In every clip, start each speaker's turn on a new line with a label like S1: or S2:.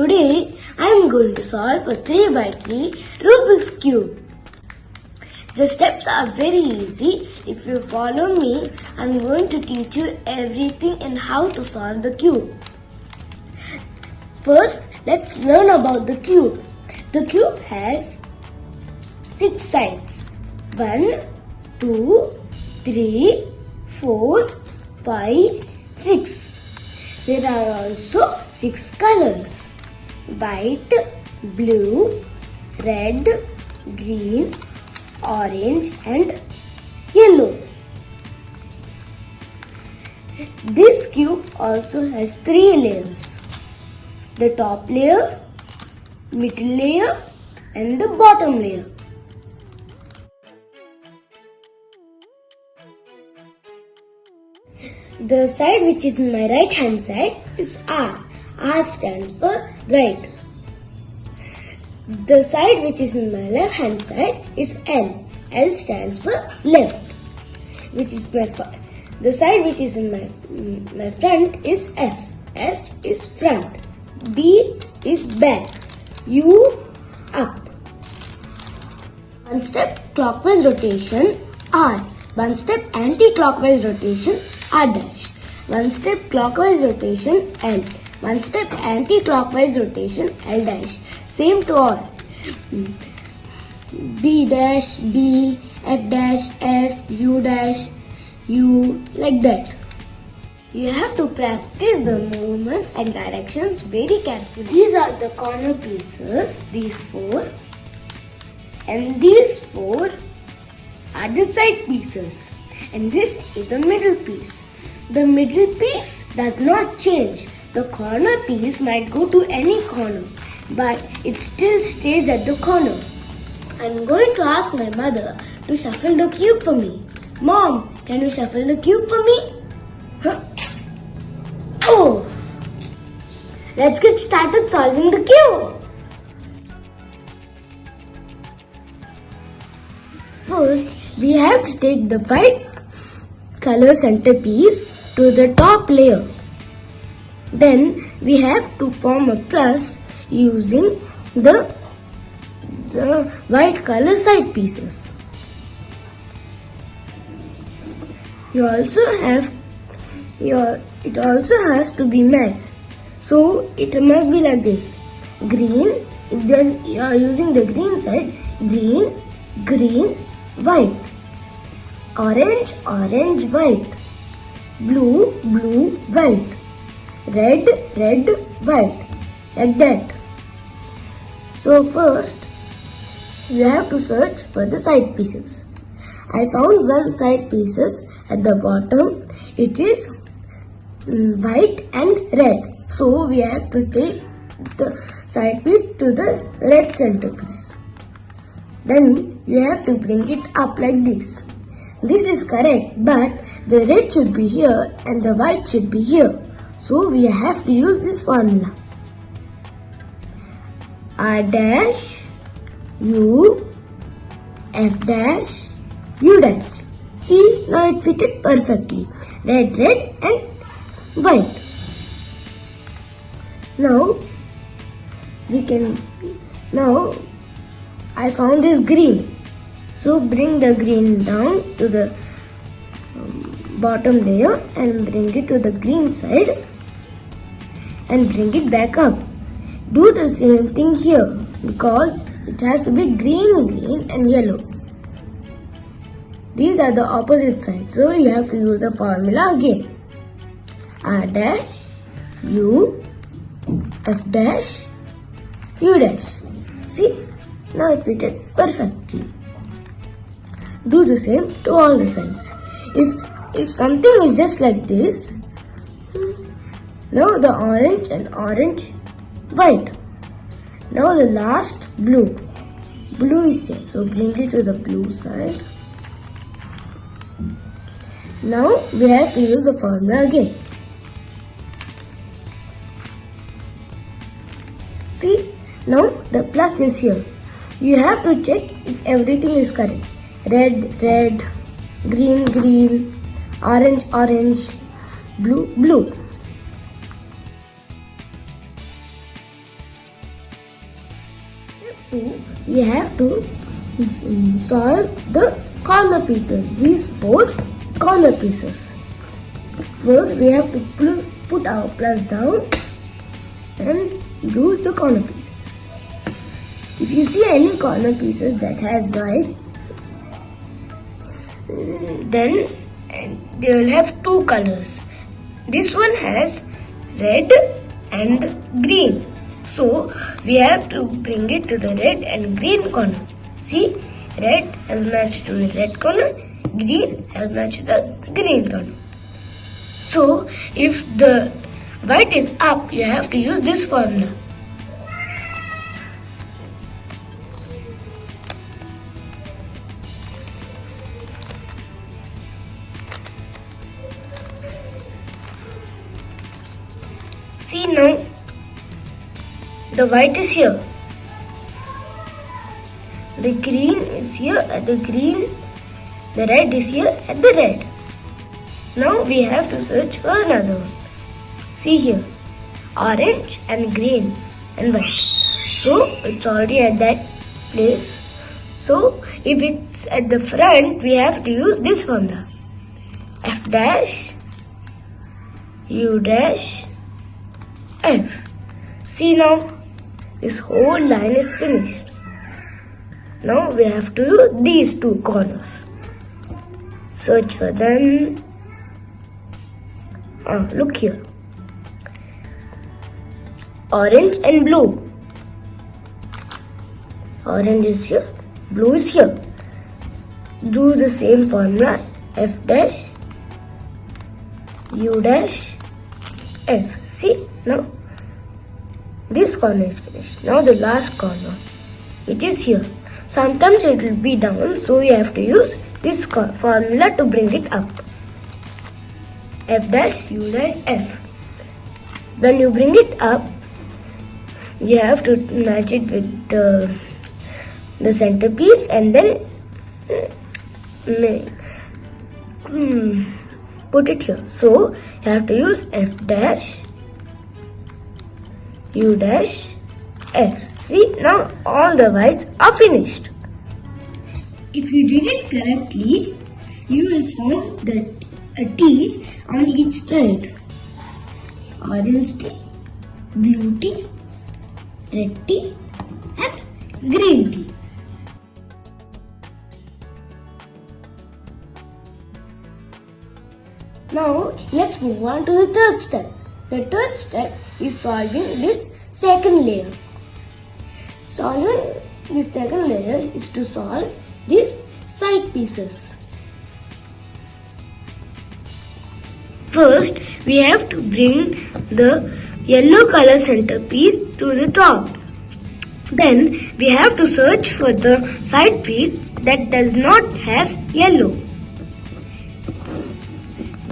S1: Today I am going to solve a 3x3 Rubik's Cube. The steps are very easy. If you follow me, I am going to teach you everything and how to solve the cube. First, let's learn about the cube. The cube has 6 sides. 1, 2, 3, 4, 5, 6. There are also 6 colors: white, blue, red, green, orange and yellow. This cube also has 3 layers: the top layer, middle layer and the bottom layer. The side which is my right hand side is R. R stands for right. The side which is in my left hand side is L. L stands for left. The side which is in my front is F. F is front. B is back. U is up. One step clockwise rotation R. One step anti-clockwise rotation R dash. One step clockwise rotation L. One step anti-clockwise rotation L dash. Same to all. B dash, B, F dash, F, U dash, U, like that. You have to practice the movements and directions very carefully. These are the corner pieces, these 4. And these 4 are the side pieces. And this is the middle piece. The middle piece does not change. The corner piece might go to any corner, but it still stays at the corner. I'm going to ask my mother to shuffle the cube for me. Mom, can you shuffle the cube for me? Huh? Oh! Let's get started solving the cube. First, we have to take the white color centerpiece to the top layer. Then we have to form a plus using the white color side pieces. It also has to be matched. So it must be like this. Green, if you are using the green side, green, green, white. Orange, orange, white. Blue, blue, white. Red, red, white. Like that. So first, you have to search for the side pieces. I found one side pieces at the bottom. It is white and red. So we have to take the side piece to the red centerpiece. Then you have to bring it up like this. This is correct, but the red should be here and the white should be here. So we have to use this formula. R dash, U, F dash, U dash. See, now it fitted perfectly. Red, red and white. Now I found this green. So bring the green down to the bottom layer and bring it to the green side and bring it back up. Do the same thing here because it has to be green, green and yellow. These are the opposite sides, so you have to use the formula again. R dash, U, F dash, U dash. See, now it fitted perfectly. Do the same to all the sides. If something is just like this, now the orange and orange, white. Now the last blue. Blue is here, so bring it to the blue side. Now we have to use the formula again. See, now the plus is here. You have to check if everything is correct. Red, red, green, green, orange, orange, blue, blue. we have to solve the corner pieces. These 4 corner pieces. First, we have to put our plus down and do the corner pieces. If you see any corner pieces that has white, then they will have 2 colors. This one has red and green. So we have to bring it to the red and green corner. See, red has matched to the red corner, green has matched to the green corner. So if the white is up, you have to use this formula. See now, the white is here, the green is here at the green, the red is here at the red. Now we have to search for another one. See here, orange and green and white. So it's already at that place. So if it's at the front, we have to use this formula. F dash, U dash, F. See now, this whole line is finished. Now we have to use these 2 corners. Search for them. Look here. Orange and blue. Orange is here, blue is here. Do the same formula. F dash, U dash, F. See, now this corner is finished. Now the last corner, which is here. Sometimes it will be down, so you have to use this formula to bring it up. F dash, U dash, F. When you bring it up, you have to match it with the centerpiece and then put it here. So you have to use F dash, U dash, F. See, now all the whites are finished. If you did it correctly, you will find that a T on each side. Orange tea, blue tea, red tea and green tea. Now let's move on to the third step. The third step is solving this second layer. Solving this second layer is to solve these side pieces. First, we have to bring the yellow color centerpiece to the top. Then, we have to search for the side piece that does not have yellow.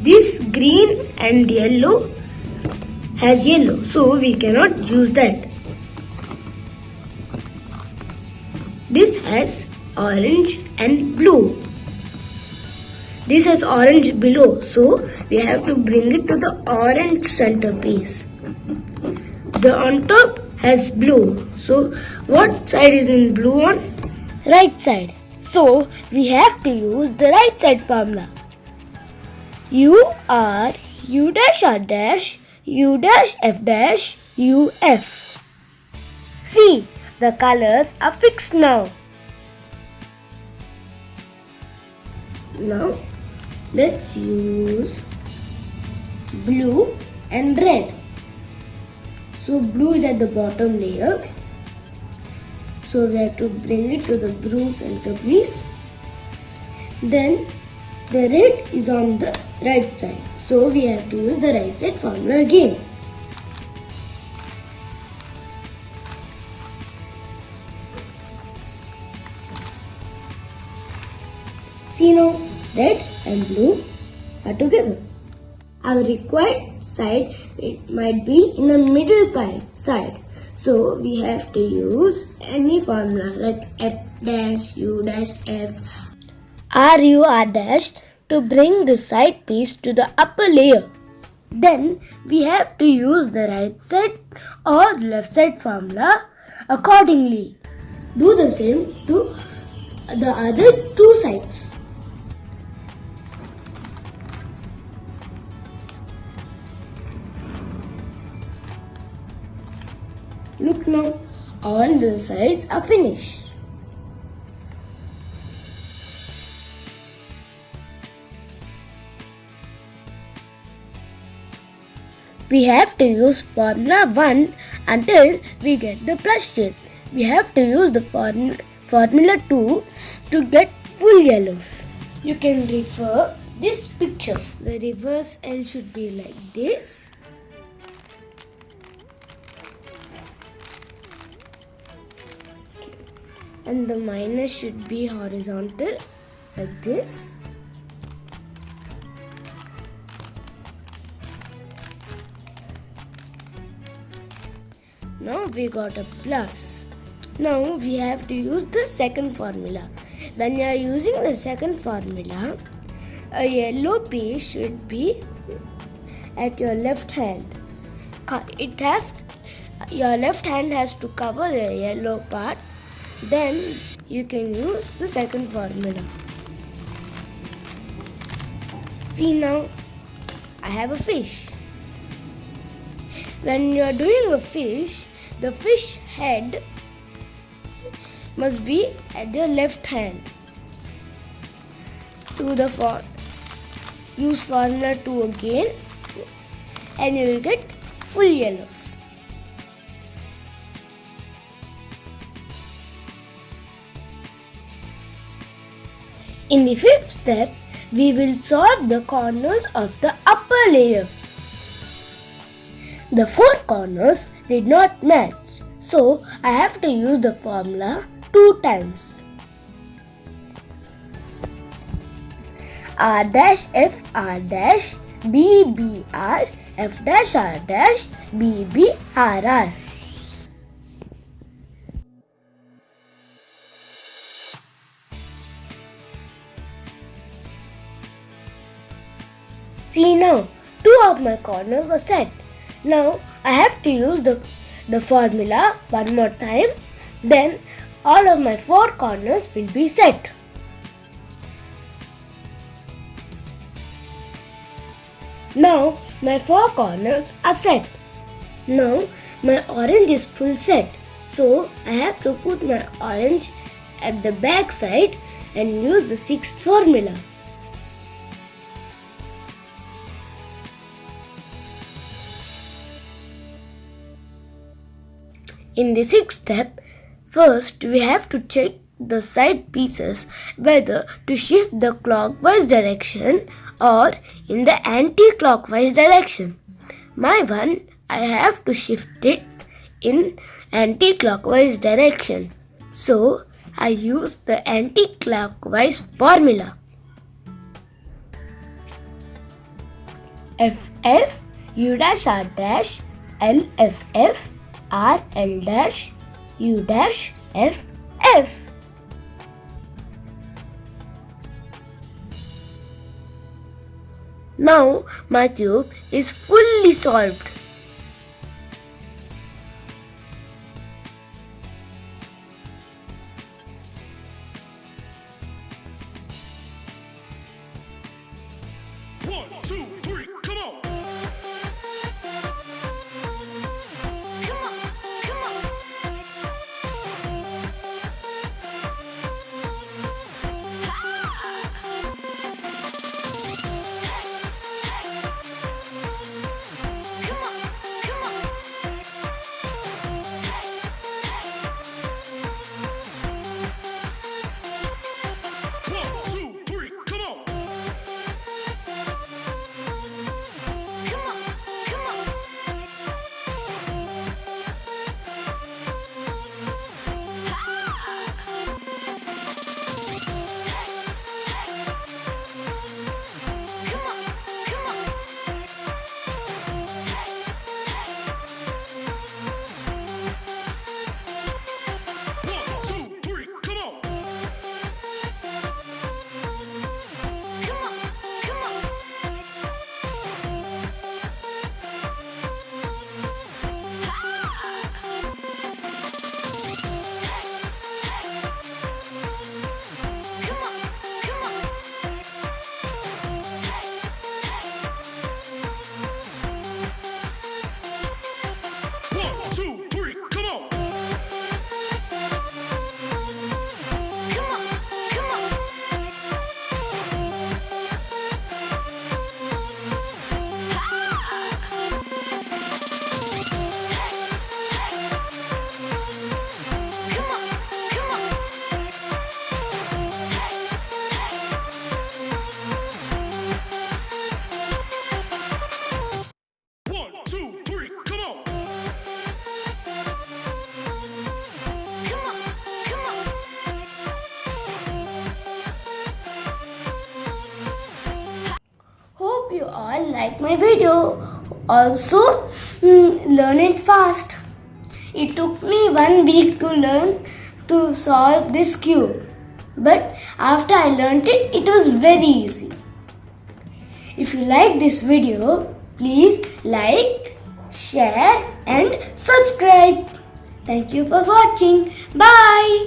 S1: This green and yellow has yellow, so we cannot use that. This has orange and blue. This has orange below, so we have to bring it to the orange centerpiece. The on top has blue, so what side is in blue on? Right side. So we have to use the right side formula. U R, U dash R dash, U dash F dash, U F. See, the colors are fixed now. Now, let's use blue and red. So blue is at the bottom layer. So we have to bring it to the blue centerpiece. Then the red is on the right side. So we have to use the right side formula again. See now, red and blue are together. Our required side, it might be in the middle side. So we have to use any formula like F dash, U dash, F, R, U, R dash to bring the side piece to the upper layer. Then we have to use the right side or left side formula accordingly. Do the same to the other two sides. Look now, all the sides are finished. We have to use formula 1 until we get the plus shape. We have to use the formula 2 to get full yellows. You can refer this picture. The reverse L should be like this. And the minus should be horizontal like this. Now we got a plus. Now we have to use the second formula. When you are using the second formula, a yellow piece should be at your left hand. Your left hand has to cover the yellow part. Then you can use the second formula. See now, I have a fish. When you are doing a fish, the fish head must be at your left hand. Use formula 2 again and you will get full yellows. In the fifth step, we will solve the corners of the upper layer. The four corners did not match, so I have to use the formula 2 times. R dash F R dash B B R F dash R dash B B R R. See now, 2 of my corners are set. Now I have to use the formula one more time. Then all of my 4 corners will be set. Now my 4 corners are set. Now my orange is full set. So I have to put my orange at the back side and use the 6th formula. In the 6th step, first we have to check the side pieces whether to shift the clockwise direction or in the anti-clockwise direction. My one, I have to shift it in anti-clockwise direction. So I use the anti-clockwise formula. FF U dash R dash LFF R L dash U dash F F. Now my cube is fully solved.
S2: One, two, three, come on!
S3: Come on!
S1: like my video. Also, learn it fast. It took me 1 week to learn to solve this cube. But after I learned it, it was very easy. If you like this video, please like, share and subscribe. Thank you for watching. Bye.